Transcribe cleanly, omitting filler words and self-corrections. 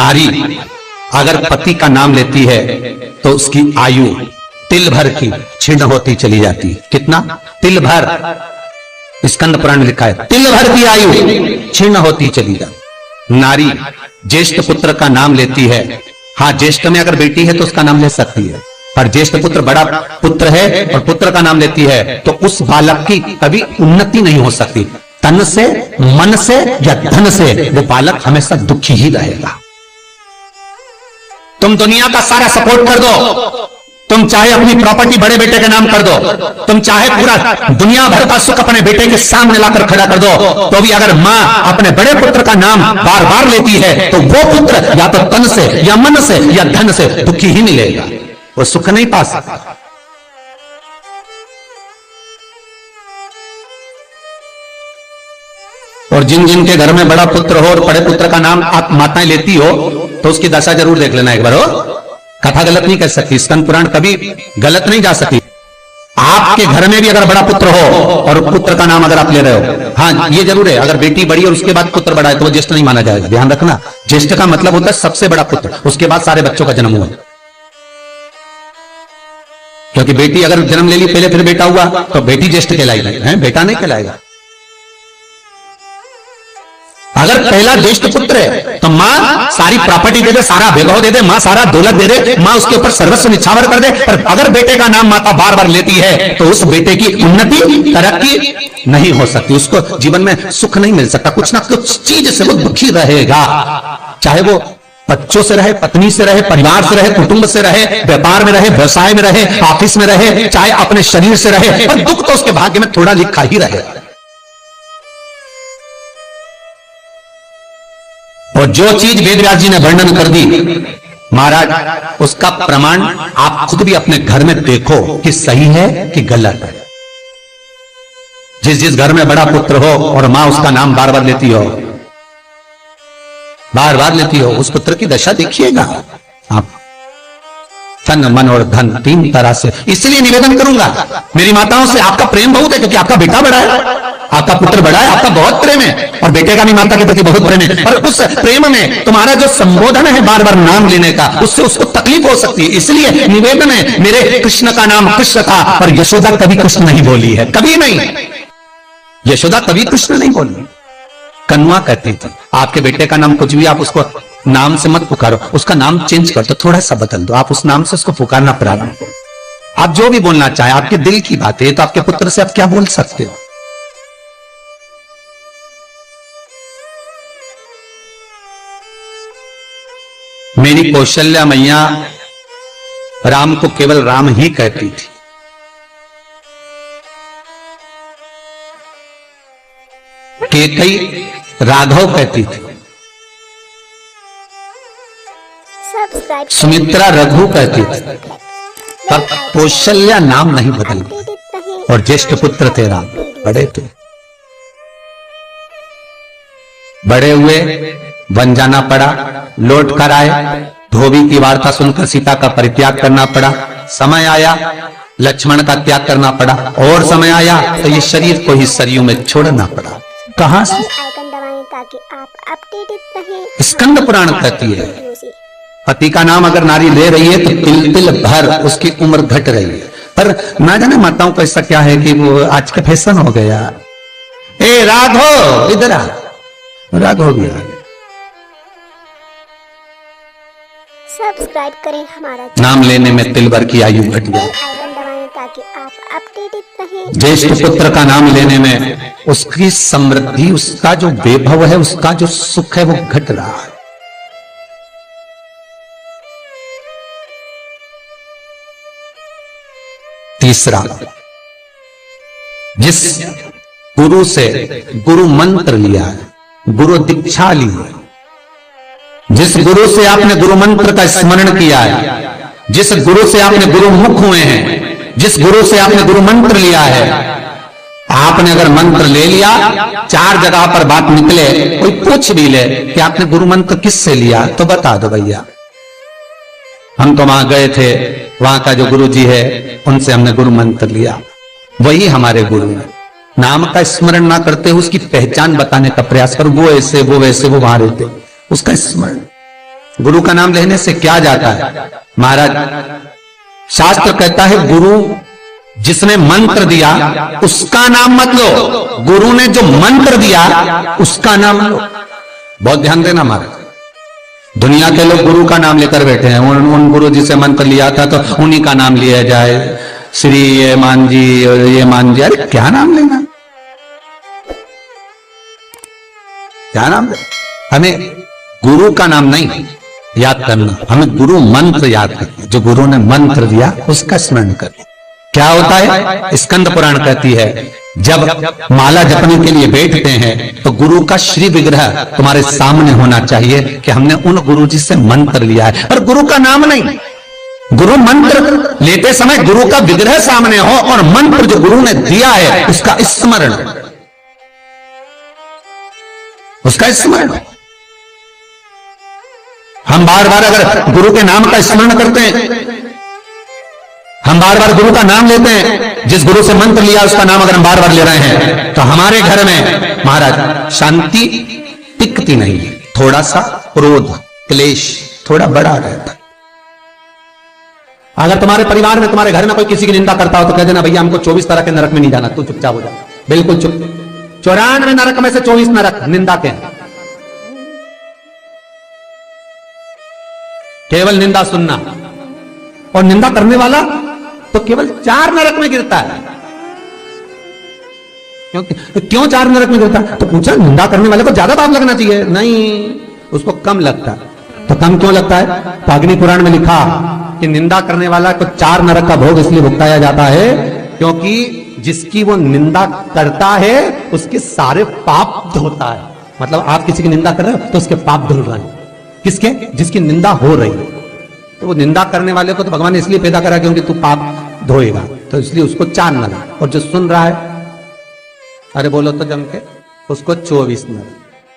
नारी अगर पति का नाम लेती है तो उसकी आयु तिल भर की क्षीण होती चली जाती है। कितना? तिल भर। स्कंद पुराण में लिखा है तिल भर की आयु क्षीण होती चली जाती। नारी ज्येष्ठ पुत्र का नाम लेती है, हाँ ज्येष्ठ में अगर बेटी है तो उसका नाम ले सकती है, पर ज्येष्ठ पुत्र बड़ा पुत्र है और पुत्र का नाम लेती है तो उस बालक की कभी उन्नति नहीं हो सकती। तन से, मन से या धन से वो बालक हमेशा दुखी ही रहेगा। तुम दुनिया का सारा सपोर्ट कर दो, तुम चाहे अपनी प्रॉपर्टी बड़े बेटे के नाम कर दो, तुम चाहे पूरा दुनिया भर का सुख अपने बेटे के सामने लाकर खड़ा कर दो, तो भी अगर मां अपने बड़े पुत्र का नाम बार बार लेती है तो वो पुत्र या तो तन से या मन से या धन से दुखी ही मिलेगा, वो सुख नहीं पा सकता। और जिन जिन के घर में बड़ा पुत्र हो और बड़े पुत्र का नाम आप माताएं लेती हो तो उसकी दशा जरूर देख लेना एक बार। हो कथा गलत नहीं कर सकती, स्कंद पुराण कभी गलत नहीं जा सकती। आपके घर में भी अगर बड़ा पुत्र हो और पुत्र का नाम अगर आप ले रहे हो, हाँ ये जरूर है, अगर बेटी बड़ी और उसके बाद पुत्र बड़ा है तो वो ज्येष्ठ नहीं माना जाएगा। ध्यान रखना, ज्येष्ठ का मतलब होता है सबसे बड़ा पुत्र, उसके बाद सारे बच्चों का जन्म हुआ। क्योंकि बेटी अगर जन्म ले ली पहले फिर बेटा हुआ तो बेटी ज्येष्ठ कहलाएगी, बेटा नहीं कहलाएगा। अगर पहला ज्येष्ठ पुत्र है तो मां सारी प्रॉपर्टी दे दे, सारा वैभव दे दे, मां सारा दौलत दे दे, मां उसके ऊपर सर्वस्व निछावर कर दे। पर अगर बेटे का नाम माता बार बार लेती है तो उस बेटे की उन्नति तरक्की नहीं हो सकती, उसको जीवन में सुख नहीं मिल सकता, कुछ ना कुछ चीज से वो दुखी रहेगा। चाहे वो बच्चों से रहे, पत्नी से रहे, परिवार से रहे, कुटुंब से रहे, व्यापार में रहे, व्यवसाय में रहे, ऑफिस में रहे, चाहे अपने शरीर से रहे, पर दुख तो उसके भाग्य में थोड़ा लिखा ही रहेगा। और जो चीज वेदव्यास जी ने वर्णन कर दी महाराज, उसका प्रमाण आप खुद भी अपने घर में देखो कि सही है कि गलत है। जिस जिस घर में बड़ा पुत्र हो और मां उसका नाम बार बार लेती हो, बार बार लेती हो, उस पुत्र की दशा देखिएगा आप। तन, मन और धन तीन तरह से। इसलिए निवेदन करूंगा मेरी माताओं से, आपका प्रेम बहुत है क्योंकि आपका बेटा बड़ा है, आपका पुत्र बड़ा है, आपका बहुत प्रेम है और बेटे का भी माता के प्रति बहुत प्रेम है। और उस प्रेम में तुम्हारा जो संबोधन है बार बार नाम लेने का, उससे उसको तकलीफ हो सकती है। इसलिए निवेदन है, मेरे कृष्ण का नाम कृष्ण था और यशोदा कभी कृष्ण नहीं बोली है, कभी नहीं। यशोदा कभी कृष्ण नहीं बोली, कन्वा कहती थी। आपके बेटे का नाम कुछ भी आप उसको नाम से मत पुकारो, उसका नाम चेंज कर दो, थोड़ा सा बदल दो, आप उस नाम से उसको पुकारना प्रारंभ करो। आप जो भी बोलना चाहे, आपके दिल की बात है, तो आपके पुत्र से आप क्या बोल सकते हो। मेरी कौशल्या मैया राम को केवल राम ही कहती थी। केकई राघव कहती थी, सुमित्रा रघु कहती थी, पर कौशल्या नाम नहीं बदली। और ज्येष्ठ पुत्र थे राम, बड़े थे, बड़े हुए, वन जाना पड़ा, लौट कर आए, धोबी की वार्ता सुनकर सीता का परित्याग करना पड़ा। समय आया लक्ष्मण का त्याग करना पड़ा, और समय आया तो ये शरीर को ही सरयू में छोड़ना पड़ा। कहां से? ताकि आप अपडेटेड रहें। स्कंद पुराण कहती है पति का नाम अगर नारी ले रही है तो तिल तिल भर उसकी उम्र घट रही है। पर ना जाने माताओं का ऐसा क्या है कि वो आज का फैशन हो गया। ए राघव इधर आ, राघव भी आ। सब्सक्राइब करें हमारा नाम लेने में तिल भर की आयु घट जाए, ताकि आप अपडेटेड रहें। ज्येष्ठ पुत्र का नाम लेने में उसकी समृद्धि, उसका जो वैभव है, उसका जो सुख है वो घट रहा है। तीसरा, जिस गुरु से गुरु मंत्र लिया है, गुरु दीक्षा ली है, जिस गुरु से आपने गुरु मंत्र का स्मरण किया है, जिस गुरु से आपने गुरु मुख हुए हैं, जिस गुरु से आपने गुरु मंत्र लिया है, आपने अगर मंत्र ले लिया, चार जगह पर बात निकले, कोई पूछ भी ले कि आपने गुरु मंत्र किससे लिया, तो बता दो भैया हम तो वहां गए थे, वहां का जो गुरु जी है उनसे हमने गुरु मंत्र लिया, वही हमारे गुरु है। नाम का स्मरण ना करते उसकी पहचान बताने का प्रयास करो, वो ऐसे वो वैसे वो वहां रहते, उसका स्मरण। गुरु का नाम लेने से क्या जाता है महाराज? शास्त्र कहता है गुरु जिसने मंत्र दिया उसका नाम मत लो, गुरु ने जो मंत्र दिया उसका नाम लो। बहुत ध्यान देना महाराज, दुनिया के लोग गुरु का नाम लेकर बैठे हैं। उन गुरु जी से मंत्र लिया था तो उन्हीं का नाम लिया जाए, श्री ये मान जी ये मान जी। अरे क्या नाम लेना, क्या नाम ले? हमें गुरु का नाम नहीं याद करना, हमें गुरु मंत्र याद करना। जो गुरु ने मंत्र दिया उसका स्मरण करना। क्या होता है? स्कंद पुराण कहती है जब माला जपने के लिए बैठते हैं तो गुरु का श्री विग्रह तुम्हारे सामने होना चाहिए कि हमने उन गुरु जी से मंत्र लिया है, पर गुरु का नाम नहीं। गुरु मंत्र लेते समय गुरु का विग्रह सामने हो और मंत्र जो गुरु ने दिया है उसका स्मरण, उसका स्मरण। हम बार बार अगर गुरु के नाम का स्मरण करते हैं, हम बार बार गुरु का नाम लेते हैं, जिस गुरु से मंत्र लिया उसका नाम अगर हम बार बार ले रहे हैं तो हमारे घर में महाराज शांति टिकती नहीं है। थोड़ा सा क्रोध क्लेश थोड़ा बड़ा रहता है। अगर तुम्हारे परिवार में तुम्हारे घर में कोई किसी की निंदा करता हो तो कह देना भैया हमको 24 तरह के नरक में नहीं जाना, तू चुपचाप हो जा, बिल्कुल चुप। 94 नरक में से 24 नरक निंदा के, केवल निंदा सुनना, और निंदा करने वाला तो केवल 4 नरक में गिरता है। क्यों 4 नरक में गिरता है? तो पूछा निंदा करने वाले को ज्यादा पाप लगना चाहिए, नहीं उसको कम लगता है। तो कम क्यों लगता है? तो अग्नि पुराण में लिखा कि निंदा करने वाला को 4 नरक का भोग इसलिए भुगताया जाता है क्योंकि जिसकी वो निंदा करता है उसके सारे पाप धोता है। मतलब आप किसी की निंदा कर रहे हो तो उसके पाप धुल रहे हैं। किसके? जिसकी निंदा हो रही है। तो वो निंदा करने वाले को तो भगवान ने इसलिए पैदा करा क्योंकि तू पाप धोएगा, तो इसलिए उसको 4 नरक, और जो सुन रहा है अरे बोलो तो जम के उसको 24 नरक।